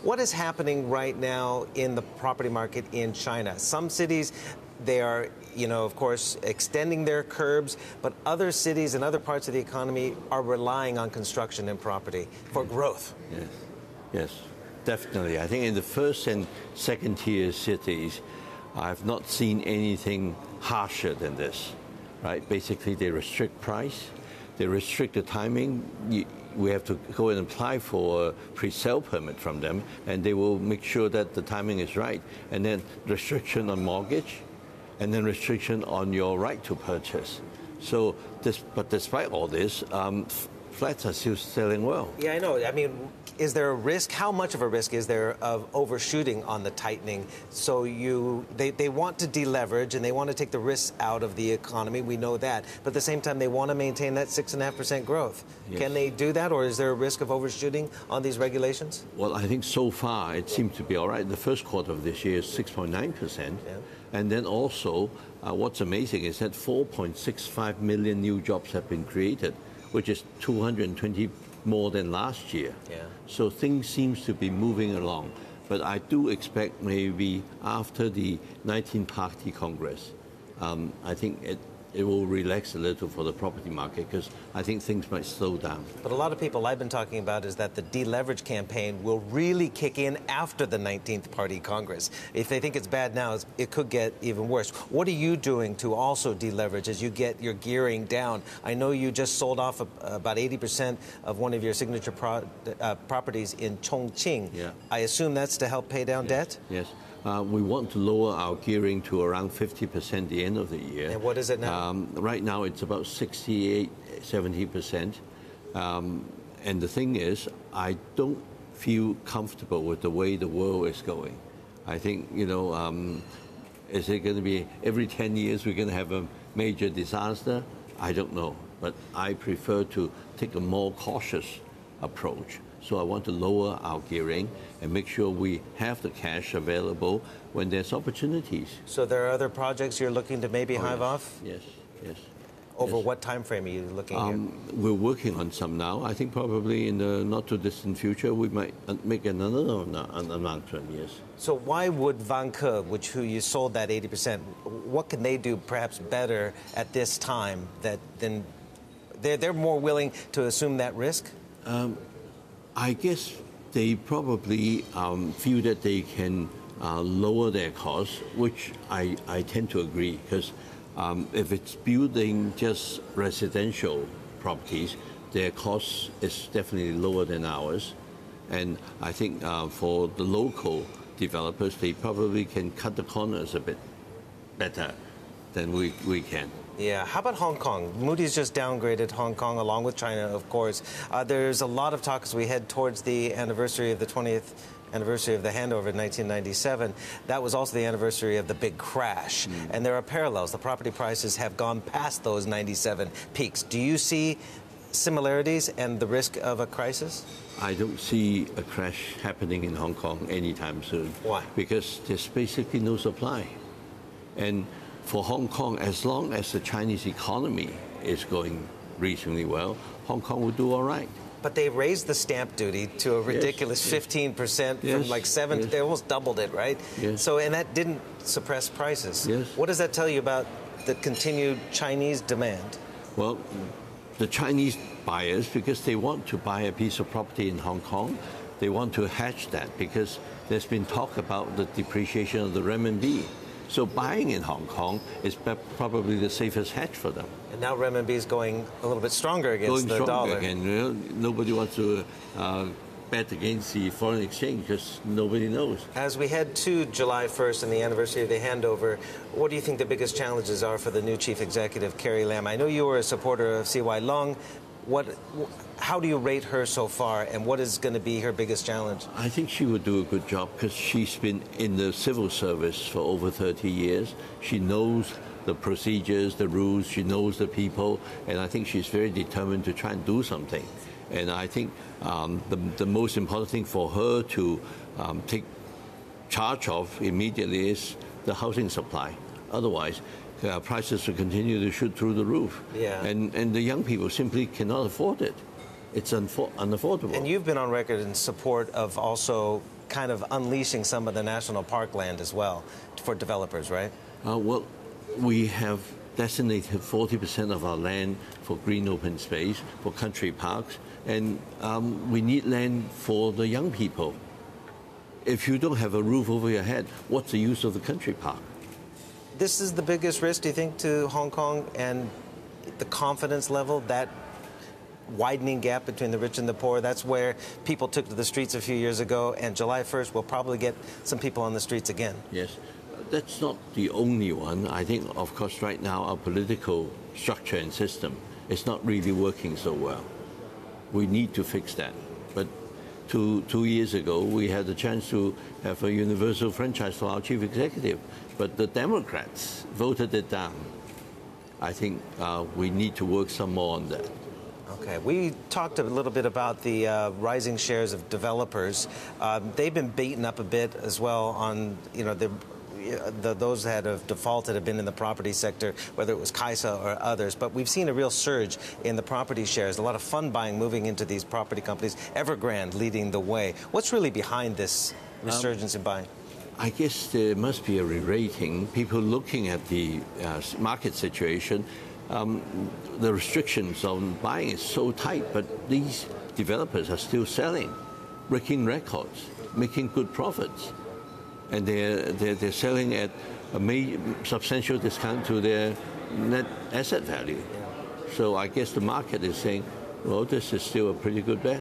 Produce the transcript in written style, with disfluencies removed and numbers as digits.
What is happening right now in the property market in China? Some cities, they are, of course, extending their curbs, but other cities and other parts of the economy are relying on construction and property for growth. Yes, definitely. I think in the first and second tier cities, I've not seen anything harsher than this, right? Basically, they restrict price, they restrict the timing. We have to go and apply for a pre-sale permit from them, and they will make sure that the timing is right. And then restriction on mortgage, and then restriction on your right to purchase. So, but despite all this, flats are still selling well. Yeah, I know. I mean, is there a risk? How much of a risk is there of overshooting on the tightening? So they want to deleverage and they want to take the risks out of the economy. We know that. But at the same time, they want to maintain that 6.5% growth. Yes. Can they do that, or is there a risk of overshooting on these regulations? Well, I think so far it seems to be all right. The first quarter of this year is 6.9%. Yeah. And then also, what's amazing is that 4.65 million new jobs have been created, which is 220 more than last year. Yeah. So things seems to be moving along. But I do expect maybe after the 19th Party Congress, I think it will relax a little for the property market, because I think things might slow down. But a lot of people I've been talking about is that the deleverage campaign will really kick in after the 19th Party Congress. If they think it's bad now, it could get even worse. What are you doing to also deleverage as you get your gearing down? I know you just sold off about 80% of one of your signature properties in Chongqing. Yeah. I assume that's to help pay down debt? Yes. We want to lower our gearing to around 50% at the end of the year. And what is it now? Right now it's about 68, 70%. And the thing is, I don't feel comfortable with the way the world is going. I think, is it going to be every 10 years we're going to have a major disaster? I don't know. But I prefer to take a more cautious approach. So I want to lower our gearing and make sure we have the cash available when there's opportunities. So there are other projects you're looking to maybe hive off? Yes. Over what time frame are you looking at? We're working on some now. I think probably in the not-too-distant future, we might make another announcement, yes. So why would Vanke, who you sold that 80%, what can they do perhaps better at this time than they're more willing to assume that risk? I guess they probably feel that they can lower their costs, which I tend to agree, because if it's building just residential properties, their cost is definitely lower than ours. And I think for the local developers, they probably can cut the corners a bit better than we can. Yeah. How about Hong Kong? Moodys just downgraded Hong Kong along with China, of course. There's a lot of talk as we head towards the anniversary of the 20th anniversary of the handover in 1997. That was also the anniversary of the big crash. And there are parallels. The property prices have gone past those 97 peaks. Do you see similarities and the risk of a crisis? I don't see a crash happening in Hong Kong anytime soon. Why? Because there's basically no supply. And for Hong Kong, as long as the Chinese economy is going reasonably well, Hong Kong will do all right. But they raised the stamp duty to a ridiculous 15% from like 7%. They almost doubled it, right? Yes. So, and that didn't suppress prices. Yes. What does that tell you about the continued Chinese demand? Well, the Chinese buyers, because they want to buy a piece of property in Hong Kong, they want to hedge that because there's been talk about the depreciation of the renminbi. So buying in Hong Kong is probably the safest hedge for them. And now renminbi is going a little bit stronger against the dollar. Again. Nobody wants to bet against the foreign exchange because nobody knows. As we head to July 1st and the anniversary of the handover, what do you think the biggest challenges are for the new chief executive, Carrie Lam? I know you were a supporter of C.Y. Leung. How do you rate her so far, and what is going to be her biggest challenge? I think she would do a good job because she's been in the civil service for over 30 years. She knows the procedures, the rules, she knows the people, and I think she's very determined to try and do something. And I think the most important thing for her to take charge of immediately is the housing supply. Otherwise, prices will continue to shoot through the roof. Yeah. And the young people simply cannot afford it. It's unaffordable. And you've been on record in support of also kind of unleashing some of the national park land as well for developers, right? Well, we have designated 40% of our land for green open space, for country parks, and we need land for the young people. If you don't have a roof over your head, what's the use of the country park? This is the biggest risk, do you think, to Hong Kong and the confidence level, that widening gap between the rich and the poor? That's where people took to the streets a few years ago, and July 1st we'll probably get some people on the streets again. Yes. That's not the only one. I think, of course, right now our political structure and system is not really working so well. We need to fix that. But two years ago, we had the chance to have a universal franchise for our chief executive, but the Democrats voted it down. I think we need to work some more on that. Okay, we talked a little bit about the rising shares of developers. They've been beaten up a bit as well on, those that have defaulted have been in the property sector, whether it was Kaisa or others. But we've seen a real surge in the property shares, a lot of fund buying moving into these property companies, Evergrande leading the way. What's really behind this resurgence in buying? I guess there must be a re-rating. People looking at the market situation, the restrictions on buying is so tight, but these developers are still selling, breaking records, making good profits. And they're selling at a substantial discount to their net asset value. So I guess the market is saying, well, this is still a pretty good bet.